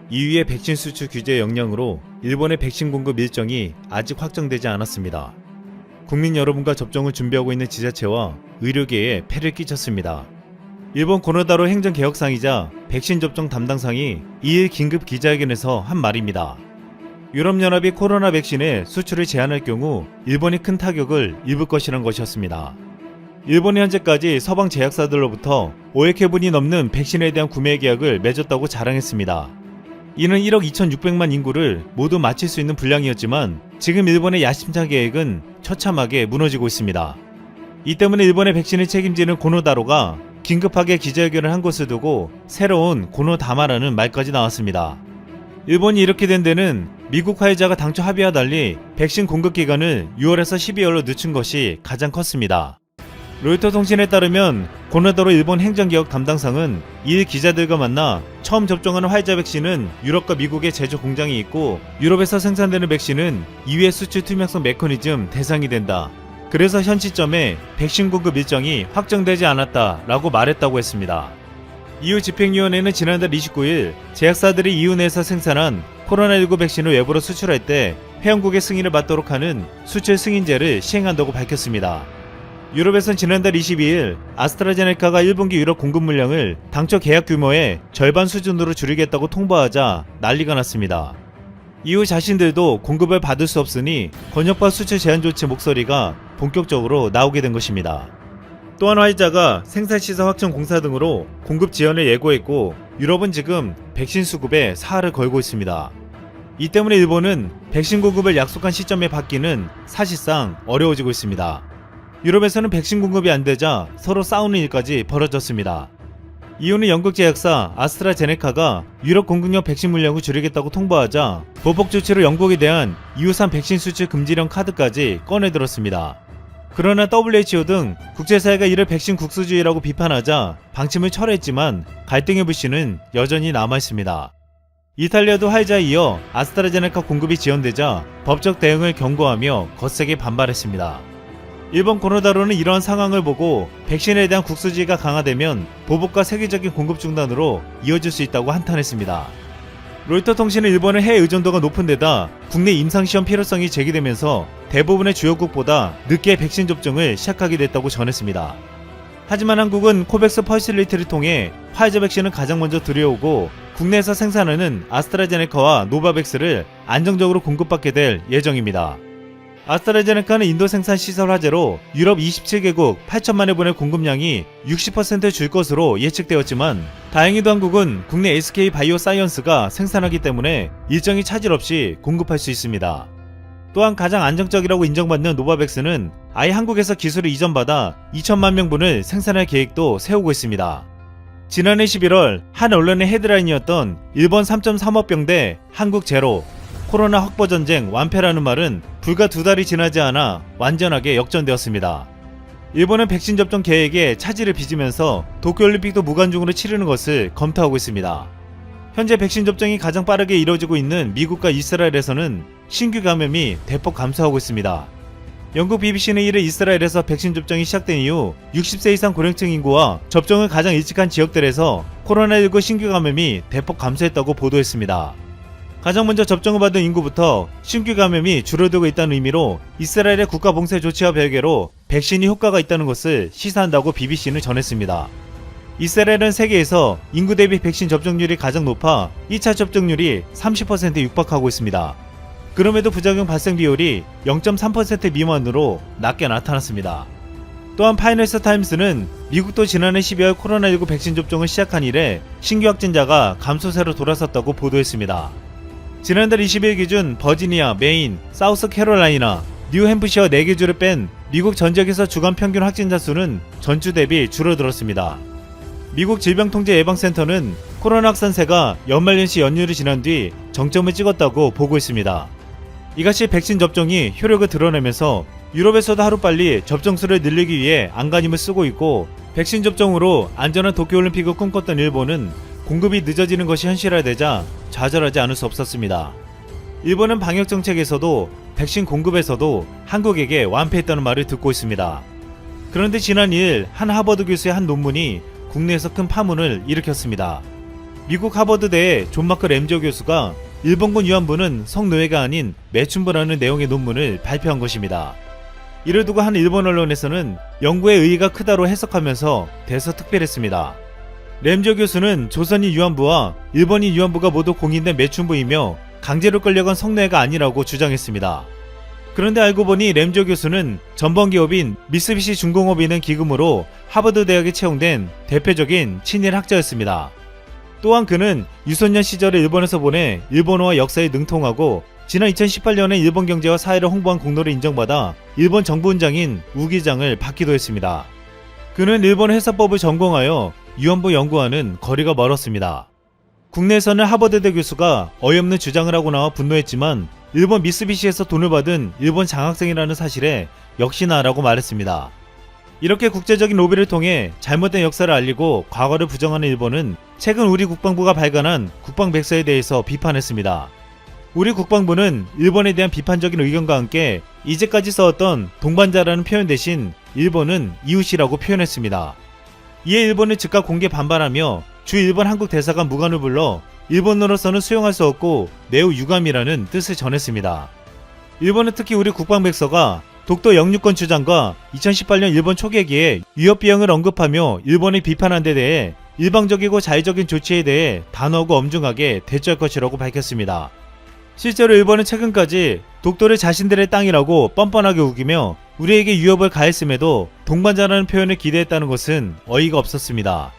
EU의 백신 수출 규제 영향으로 일본의 백신 공급 일정이 아직 확정되지 않았습니다. 국민 여러분과 접종을 준비하고 있는 지자체와 의료계에 폐를 끼쳤습니다. 일본 고노다로 행정개혁상이자 백신 접종 담당상이 2일 긴급 기자회견에서 한 말입니다. 유럽연합이 코로나 백신의 수출을 제한할 경우 일본이 큰 타격을 입을 것이란 것이었습니다. 일본이 현재까지 서방 제약사들로부터 5억 회분이 넘는 백신에 대한 구매 계약을 맺었다고 자랑했습니다. 이는 1억 2,600만 인구를 모두 맞힐 수 있는 분량이었지만 지금 일본의 야심찬 계획은 처참하게 무너지고 있습니다. 이 때문에 일본의 백신을 책임지는 고노다로가 긴급하게 기자회견을 한 것을 두고 새로운 고노다마라는 말까지 나왔습니다. 일본이 이렇게 된 데는 미국 화이자가 당초 합의와 달리 백신 공급 기간을 6월에서 12월로 늦춘 것이 가장 컸습니다. 로이터 통신에 따르면 고노다로 일본 행정개혁 담당상은 2일 기자들과 만나 처음 접종하는 화이자 백신은 유럽과 미국의 제조 공장이 있고 유럽에서 생산되는 백신은 이외의 수출 투명성 메커니즘 대상이 된다. 그래서 현 시점에 백신 공급 일정이 확정되지 않았다라고 말했다고 했습니다. EU 집행위원회는 지난달 29일 제약사들이 EU 내에서 생산한 코로나19 백신을 외부로 수출할 때 회원국의 승인을 받도록 하는 수출 승인제를 시행한다고 밝혔습니다. 유럽에선 지난달 22일 아스트라제네카가 1분기 유럽 공급 물량을 당초 계약 규모의 절반 수준으로 줄이겠다고 통보하자 난리가 났습니다. 이후 자신들도 공급을 받을 수 없으니 번역과 수출 제한 조치 목소리가 본격적으로 나오게 된 것입니다. 또한 화이자가 생산시설 확충 공사 등으로 공급 지연을 예고했고 유럽은 지금 백신 수급에 사활을 걸고 있습니다. 이 때문에 일본은 백신 공급을 약속한 시점에 받기는 사실상 어려워지고 있습니다. 유럽에서는 백신 공급이 안되자 서로 싸우는 일까지 벌어졌습니다. 이유는 영국 제약사 아스트라제네카가 유럽 공급용 백신 물량을 줄이겠다고 통보하자 보복 조치로 영국에 대한 EU산 백신 수출 금지령 카드까지 꺼내들었습니다. 그러나 WHO 등 국제사회가 이를 백신 국수주의라고 비판하자 방침을 철회했지만 갈등의 불씨는 여전히 남아있습니다. 이탈리아도 화이자에 이어 아스트라제네카 공급이 지연되자 법적 대응을 경고하며 거세게 반발했습니다. 일본 고노다로는 이러한 상황을 보고 백신에 대한 국수주의가 강화되면 보복과 세계적인 공급 중단으로 이어질 수 있다고 한탄했습니다. 로이터 통신은 일본의 해외 의존도가 높은 데다 국내 임상시험 필요성이 제기되면서 대부분의 주요국보다 늦게 백신 접종을 시작하게 됐다고 전했습니다. 하지만 한국은 코백스 퍼실리티를 통해 화이자 백신을 가장 먼저 들여오고 국내에서 생산하는 아스트라제네카와 노바백스를 안정적으로 공급받게 될 예정입니다. 아스트라제네카는 인도 생산 시설 화재로 유럽 27개국 8천만 회분의 공급량이 60% 줄 것으로 예측되었지만 다행히도 한국은 국내 SK 바이오사이언스가 생산하기 때문에 일정이 차질 없이 공급할 수 있습니다. 또한 가장 안정적이라고 인정받는 노바백스는 아예 한국에서 기술을 이전받아 2천만 명분을 생산할 계획도 세우고 있습니다. 지난해 11월 한 언론의 헤드라인이었던 일본 3.3억 병대 한국 제로 코로나 확보 전쟁 완패라는 말은 불과 2달이 지나지 않아 완전하게 역전되었습니다. 일본은 백신 접종 계획에 차질을 빚으면서 도쿄올림픽도 무관중으로 치르는 것을 검토하고 있습니다. 현재 백신 접종이 가장 빠르게 이루어지고 있는 미국과 이스라엘에서는 신규 감염이 대폭 감소하고 있습니다. 영국 BBC는 이를 이스라엘에서 백신 접종이 시작된 이후 60세 이상 고령층 인구와 접종을 가장 일찍 한 지역들에서 코로나19 신규 감염이 대폭 감소했다고 보도했습니다. 가장 먼저 접종을 받은 인구부터 신규 감염이 줄어들고 있다는 의미로 이스라엘의 국가봉쇄 조치와 별개로 백신이 효과가 있다는 것을 시사한다고 BBC는 전했습니다. 이스라엘은 세계에서 인구 대비 백신 접종률이 가장 높아 2차 접종률이 30%에 육박하고 있습니다. 그럼에도 부작용 발생 비율이 0.3% 미만으로 낮게 나타났습니다. 또한 파이낸셜 타임스는 미국도 지난해 12월 코로나19 백신 접종을 시작한 이래 신규 확진자가 감소세로 돌아섰다고 보도했습니다. 지난달 20일 기준 버지니아, 메인, 사우스캐롤라이나, 뉴햄프셔 4개 주를 뺀 미국 전 지역에서 주간 평균 확진자 수는 전주 대비 줄어들었습니다. 미국 질병통제예방센터는 코로나 확산세가 연말연시 연휴를 지난 뒤 정점을 찍었다고 보고 있습니다. 이같이 백신 접종이 효력을 드러내면서 유럽에서도 하루빨리 접종수를 늘리기 위해 안간힘을 쓰고 있고 백신 접종으로 안전한 도쿄올림픽을 꿈꿨던 일본은 공급이 늦어지는 것이 현실화되자 좌절하지 않을 수 없었습니다. 일본은 방역정책에서도 백신 공급에서도 한국에게 완패했다는 말을 듣고 있습니다. 그런데 지난 2일 한 하버드 교수의 한 논문이 국내에서 큰 파문을 일으켰습니다. 미국 하버드대의 존 마크 램저 교수가 일본군 위안부는 성노예가 아닌 매춘부라는 내용의 논문을 발표한 것입니다. 이를 두고 한 일본 언론에서는 연구의 의의가 크다로 해석하면서 대서특필했습니다. 램저 교수는 조선인 위안부와 일본인 위안부가 모두 공인된 매춘부이며 강제로 끌려간 성노예가 아니라고 주장했습니다. 그런데 알고 보니 램저 교수는 전범기업인 미쓰비시 중공업인행 기금으로 하버드 대학에 채용된 대표적인 친일 학자였습니다. 또한 그는 유소년 시절에 일본에서 보내 일본어와 역사에 능통하고 지난 2018년에 일본 경제와 사회를 홍보한 공로를 인정받아 일본 정부원장인 우기장을 받기도 했습니다. 그는 일본 회사법을 전공하여 위안부 연구와는 거리가 멀었습니다. 국내에서는 하버드대 교수가 어이없는 주장을 하고 나와 분노했지만 일본 미쓰비시에서 돈을 받은 일본 장학생이라는 사실에 역시나 라고 말했습니다. 이렇게 국제적인 로비를 통해 잘못된 역사를 알리고 과거를 부정하는 일본은 최근 우리 국방부가 발간한 국방백서에 대해서 비판했습니다. 우리 국방부는 일본에 대한 비판적인 의견과 함께 이제까지 써왔던 동반자라는 표현 대신 일본은 이웃이라고 표현했습니다. 이에 일본은 즉각 공개 반발하며 주 일본 한국 대사관 무관을 불러 일본으로서는 수용할 수 없고 매우 유감이라는 뜻을 전했습니다. 일본은 특히 우리 국방백서가 독도 영유권 주장과 2018년 일본 초계기에 위협 비용을 언급하며 일본의 비판한 데 대해 일방적이고 자의적인 조치에 대해 단호하고 엄중하게 대처할 것이라고 밝혔습니다. 실제로 일본은 최근까지 독도를 자신들의 땅이라고 뻔뻔하게 우기며 우리에게 위협을 가했음에도 동반자라는 표현을 기대했다는 것은 어이가 없었습니다.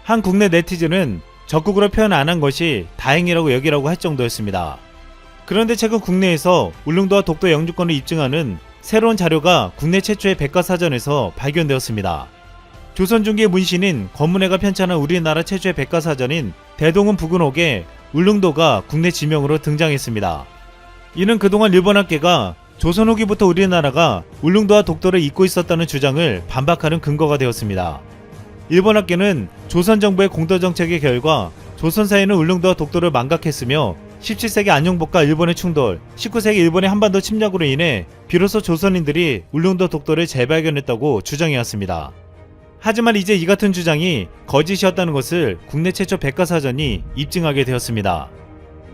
한 국내 네티즌은 적극으로 표현 안 한 것이 다행이라고 여기라고 할 정도였습니다. 그런데 최근 국내에서 울릉도와 독도 영주권을 입증하는 새로운 자료가 국내 최초의 백과사전에서 발견되었습니다. 조선중기의 문신인 권문회가 편찬한 우리나라 최초의 백과사전인 대동은 부근옥에 울릉도가 국내 지명으로 등장했습니다. 이는 그동안 일본 학계가 조선 후기부터 우리나라가 울릉도와 독도를 잇고 있었다는 주장을 반박하는 근거가 되었습니다. 일본 학계는 조선 정부의 공도 정책의 결과 조선사에는 울릉도와 독도를 망각했으며 17세기 안용복과 일본의 충돌, 19세기 일본의 한반도 침략으로 인해 비로소 조선인들이 울릉도 독도를 재발견했다고 주장해왔습니다. 하지만 이제 이 같은 주장이 거짓이었다는 것을 국내 최초 백과사전이 입증하게 되었습니다.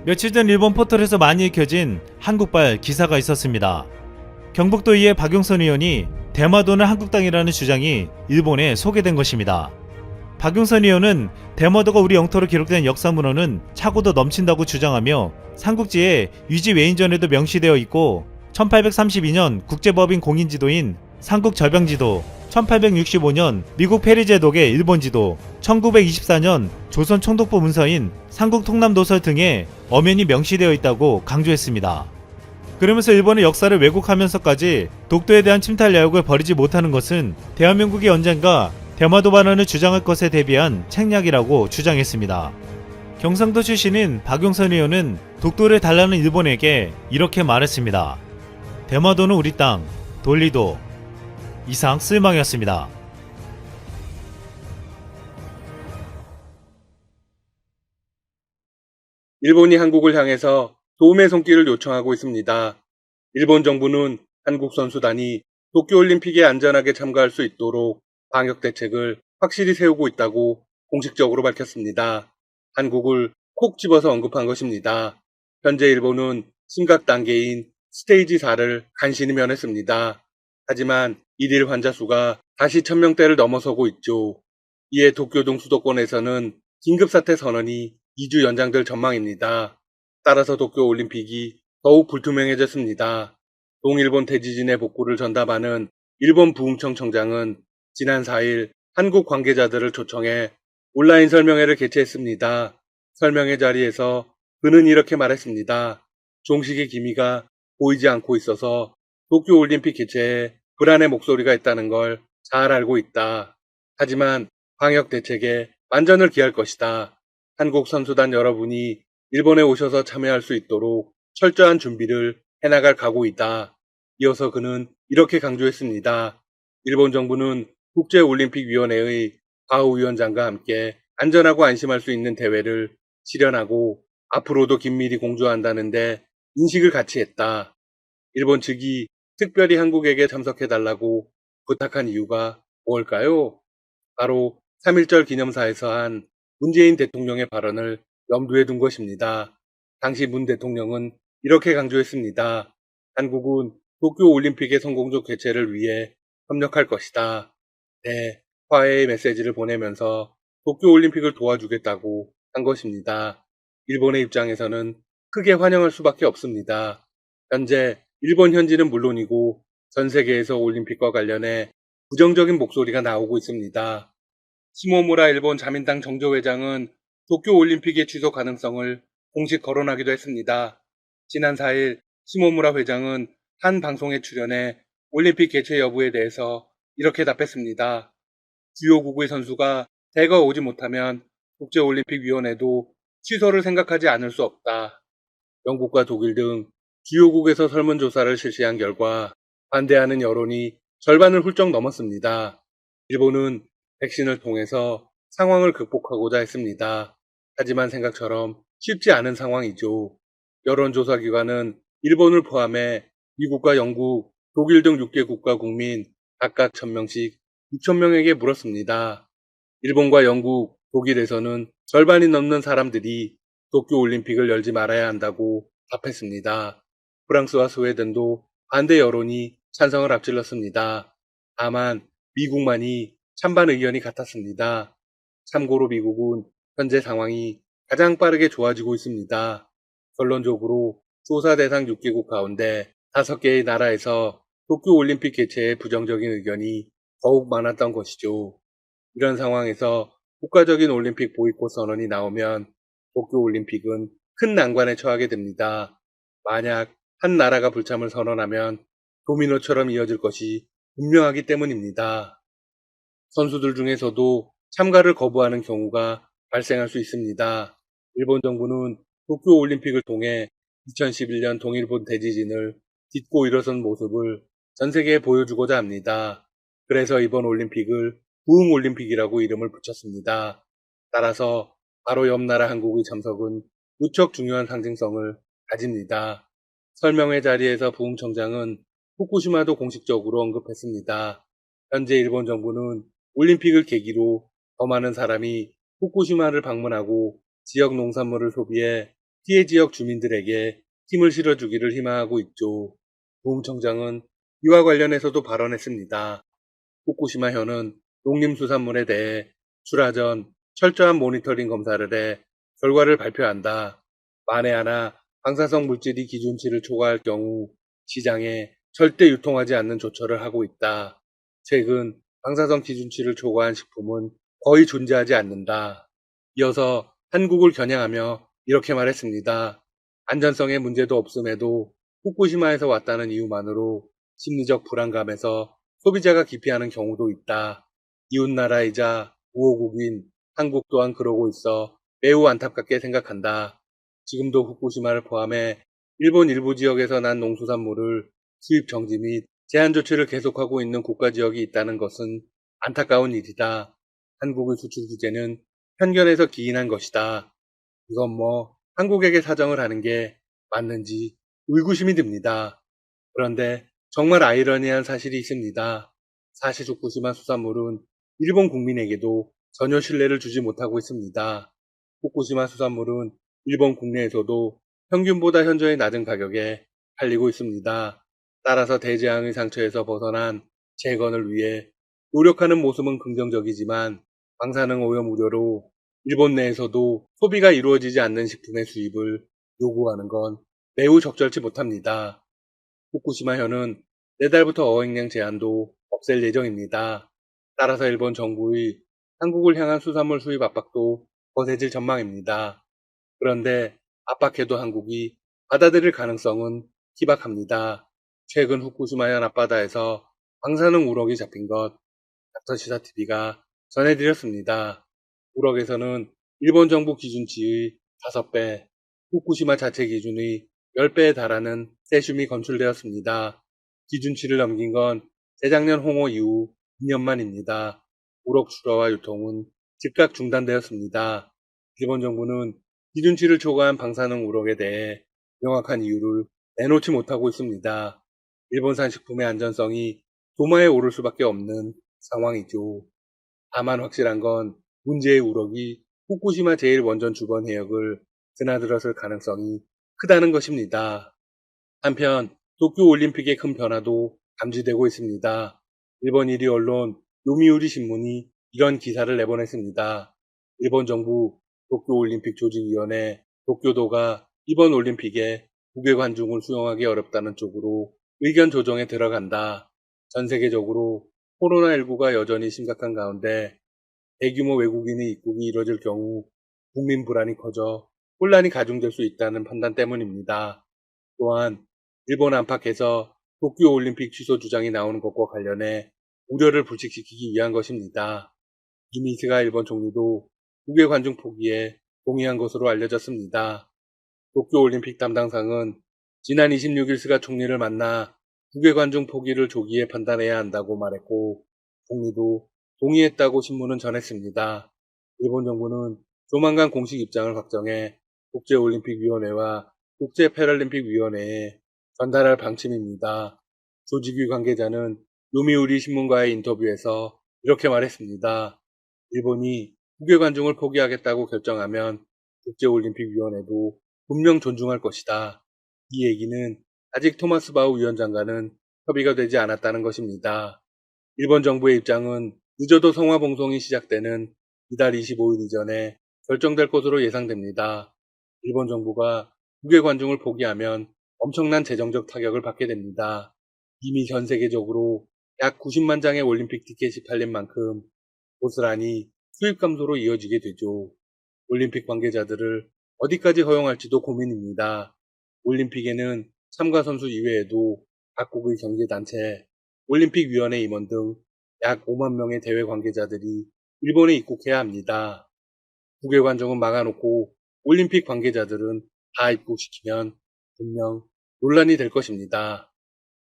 며칠 전 일본 포털에서 많이 읽혀진 한국발 기사가 있었습니다. 경북도의회 박용선 의원이 대마도는 한국 땅이라는 주장이 일본에 소개된 것입니다. 박용선 의원은 대마도가 우리 영토로 기록된 역사문헌은 차고도 넘친다고 주장하며 삼국지에 위지 외인전에도 명시되어 있고 1832년 국제법인 공인지도인 삼국절병지도, 1865년 미국 페리제독의 일본지도, 1924년 조선 총독부 문서인 삼국통남도서 등에 엄연히 명시되어 있다고 강조했습니다. 그러면서 일본의 역사를 왜곡하면서까지 독도에 대한 침탈 야욕을 버리지 못하는 것은 대한민국이 언젠가 대마도 반환을 주장할 것에 대비한 책략이라고 주장했습니다. 경상도 출신인 박용선 의원은 독도를 달라는 일본에게 이렇게 말했습니다. 대마도는 우리 땅, 돌리도. 이상 쓸망이었습니다. 일본이 한국을 향해서 도움의 손길을 요청하고 있습니다. 일본 정부는 한국 선수단이 도쿄올림픽에 안전하게 참가할 수 있도록 방역 대책을 확실히 세우고 있다고 공식적으로 밝혔습니다. 한국을 콕 집어서 언급한 것입니다. 현재 일본은 심각 단계인 스테이지 4를 간신히 면했습니다. 하지만 일일 환자 수가 다시 1000명대를 넘어서고 있죠. 이에 도쿄 등 수도권에서는 긴급사태 선언이 2주 연장될 전망입니다. 따라서 도쿄올림픽이 더욱 불투명해졌습니다. 동일본 대지진의 복구를 전담하는 일본 부흥청 청장은 지난 4일 한국 관계자들을 초청해 온라인 설명회를 개최했습니다. 설명회 자리에서 그는 이렇게 말했습니다. 종식의 기미가 보이지 않고 있어서 도쿄올림픽 개최에 불안의 목소리가 있다는 걸 잘 알고 있다. 하지만 방역 대책에 만전을 기할 것이다. 한국 선수단 여러분이 일본에 오셔서 참여할 수 있도록 철저한 준비를 해나갈 각오이다. 이어서 그는 이렇게 강조했습니다. 일본 정부는 국제올림픽위원회의 가오 위원장과 함께 안전하고 안심할 수 있는 대회를 실현하고 앞으로도 긴밀히 공조한다는데 인식을 같이 했다. 일본 측이 특별히 한국에게 참석해달라고 부탁한 이유가 뭘까요? 바로 3.1절 기념사에서 한 문재인 대통령의 발언을 염두에 둔 것입니다. 당시 문 대통령은 이렇게 강조했습니다. 한국은 도쿄올림픽의 성공적 개최를 위해 협력할 것이다. 네, 화해의 메시지를 보내면서 도쿄올림픽을 도와주겠다고 한 것입니다. 일본의 입장에서는 크게 환영할 수밖에 없습니다. 현재 일본 현지는 물론이고 전 세계에서 올림픽과 관련해 부정적인 목소리가 나오고 있습니다. 시모무라 일본 자민당 정조회장은 도쿄올림픽의 취소 가능성을 공식 거론하기도 했습니다. 지난 4일 시모무라 회장은 한 방송에 출연해 올림픽 개최 여부에 대해서 이렇게 답했습니다. 주요국의 선수가 대거 오지 못하면 국제올림픽위원회도 취소를 생각하지 않을 수 없다. 영국과 독일 등 주요국에서 설문조사를 실시한 결과 반대하는 여론이 절반을 훌쩍 넘었습니다. 일본은 백신을 통해서 상황을 극복하고자 했습니다. 하지만 생각처럼 쉽지 않은 상황이죠. 여론조사 기관은 일본을 포함해 미국과 영국, 독일 등 6개 국가 국민 각각 1000명씩 6,000명에게 물었습니다. 일본과 영국, 독일에서는 절반이 넘는 사람들이 도쿄올림픽을 열지 말아야 한다고 답했습니다. 프랑스와 스웨덴도 반대 여론이 찬성을 앞질렀습니다. 다만 미국만이 찬반 의견이 같았습니다. 참고로 미국은 현재 상황이 가장 빠르게 좋아지고 있습니다. 결론적으로 조사 대상 6개국 가운데 5개의 나라에서 도쿄올림픽 개최에 부정적인 의견이 더욱 많았던 것이죠. 이런 상황에서 국가적인 올림픽 보이콧 선언이 나오면 도쿄올림픽은 큰 난관에 처하게 됩니다. 만약 한 나라가 불참을 선언하면 도미노처럼 이어질 것이 분명하기 때문입니다. 선수들 중에서도 참가를 거부하는 경우가 발생할 수 있습니다. 일본 정부는 도쿄올림픽을 통해 2011년 동일본 대지진을 딛고 일어선 모습을 전 세계에 보여주고자 합니다. 그래서 이번 올림픽을 부흥올림픽이라고 이름을 붙였습니다. 따라서 바로 옆 나라 한국의 참석은 무척 중요한 상징성을 가집니다. 설명회 자리에서 부흥청장은 후쿠시마도 공식적으로 언급했습니다. 현재 일본 정부는 올림픽을 계기로 더 많은 사람이 후쿠시마를 방문하고 지역 농산물을 소비해 피해 지역 주민들에게 힘을 실어주기를 희망하고 있죠. 부흥청장은 이와 관련해서도 발언했습니다. 후쿠시마현은 농림수산물에 대해 출하 전 철저한 모니터링 검사를 해 결과를 발표한다. 만에 하나 방사성 물질이 기준치를 초과할 경우 시장에 절대 유통하지 않는 조처를 하고 있다. 최근 방사성 기준치를 초과한 식품은 거의 존재하지 않는다. 이어서 한국을 겨냥하며 이렇게 말했습니다. 안전성에 문제도 없음에도 후쿠시마에서 왔다는 이유만으로 심리적 불안감에서 소비자가 기피하는 경우도 있다. 이웃나라이자 우호국인 한국 또한 그러고 있어 매우 안타깝게 생각한다. 지금도 후쿠시마를 포함해 일본 일부 지역에서 난 농수산물을 수입 정지 및 제한 조치를 계속하고 있는 국가 지역이 있다는 것은 안타까운 일이다. 한국의 수출 규제는 편견에서 기인한 것이다. 이건 한국에게 사정을 하는 게 맞는지 의구심이 듭니다. 그런데 정말 아이러니한 사실이 있습니다. 사실 후쿠시마 수산물은 일본 국민에게도 전혀 신뢰를 주지 못하고 있습니다. 후쿠시마 수산물은 일본 국내에서도 평균보다 현저히 낮은 가격에 팔리고 있습니다. 따라서 대재앙의 상처에서 벗어난 재건을 위해 노력하는 모습은 긍정적이지만 방사능 오염 우려로 일본 내에서도 소비가 이루어지지 않는 식품의 수입을 요구하는 건 매우 적절치 못합니다. 후쿠시마현은 내달부터 어획량 제한도 없앨 예정입니다. 따라서 일본 정부의 한국을 향한 수산물 수입 압박도 거세질 전망입니다. 그런데 압박해도 한국이 받아들일 가능성은 희박합니다. 최근 후쿠시마현 앞바다에서 방사능 우럭이 잡힌 것 닥터시사TV가 전해드렸습니다. 우럭에서는 일본 정부 기준치의 5배, 후쿠시마 자체 기준의 10배에 달하는 세슘이 검출되었습니다. 기준치를 넘긴 건 재작년 홍어 이후 2년 만입니다. 우럭 출하와 유통은 즉각 중단되었습니다. 일본 정부는 기준치를 초과한 방사능 우럭에 대해 명확한 이유를 내놓지 못하고 있습니다. 일본산 식품의 안전성이 도마에 오를 수밖에 없는 상황이죠. 다만 확실한 건 문제의 우럭이 후쿠시마 제1원전 주변 해역을 드나들었을 가능성이 크다는 것입니다. 한편 도쿄올림픽의 큰 변화도 감지되고 있습니다. 일본 1위 언론 요미우리 신문이 이런 기사를 내보냈습니다. 일본 정부 도쿄올림픽 조직위원회 도쿄도가 이번 올림픽에 국외 관중을 수용하기 어렵다는 쪽으로 의견 조정에 들어간다. 전 세계적으로 코로나19가 여전히 심각한 가운데 대규모 외국인의 입국이 이뤄질 경우 국민 불안이 커져 혼란이 가중될 수 있다는 판단 때문입니다. 또한 일본 안팎에서 도쿄올림픽 취소 주장이 나오는 것과 관련해 우려를 불식시키기 위한 것입니다. 이미스가 일본 총리도 국외 관중 포기에 동의한 것으로 알려졌습니다. 도쿄올림픽 담당상은 지난 26일 스가 총리를 만나 국외 관중 포기를 조기에 판단해야 한다고 말했고 총리도 동의했다고 신문은 전했습니다. 일본 정부는 조만간 공식 입장을 확정해 국제올림픽위원회와 국제패럴림픽위원회에 전달할 방침입니다. 조직위 관계자는 요미우리 신문과의 인터뷰에서 이렇게 말했습니다. 일본이 국외 관중을 포기하겠다고 결정하면 국제올림픽위원회도 분명 존중할 것이다. 이 얘기는 아직 토마스 바우 위원장과는 협의가 되지 않았다는 것입니다. 일본 정부의 입장은 늦어도 성화봉송이 시작되는 이달 25일 이전에 결정될 것으로 예상됩니다. 일본 정부가 국외 관중을 포기하면 엄청난 재정적 타격을 받게 됩니다. 이미 전 세계적으로 약 90만 장의 올림픽 티켓이 팔린 만큼 고스란히 수입 감소로 이어지게 되죠. 올림픽 관계자들을 어디까지 허용할지도 고민입니다. 올림픽에는 참가 선수 이외에도 각국의 경제단체, 올림픽위원회 임원 등 약 5만 명의 대회 관계자들이 일본에 입국해야 합니다. 국외 관중은 막아놓고 올림픽 관계자들은 다 입국시키면 분명 논란이 될 것입니다.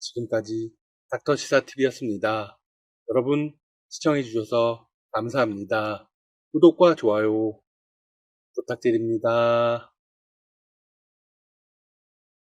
지금까지 닥터시사TV였습니다. 여러분 시청해주셔서 감사합니다. 구독과 좋아요 부탁드립니다.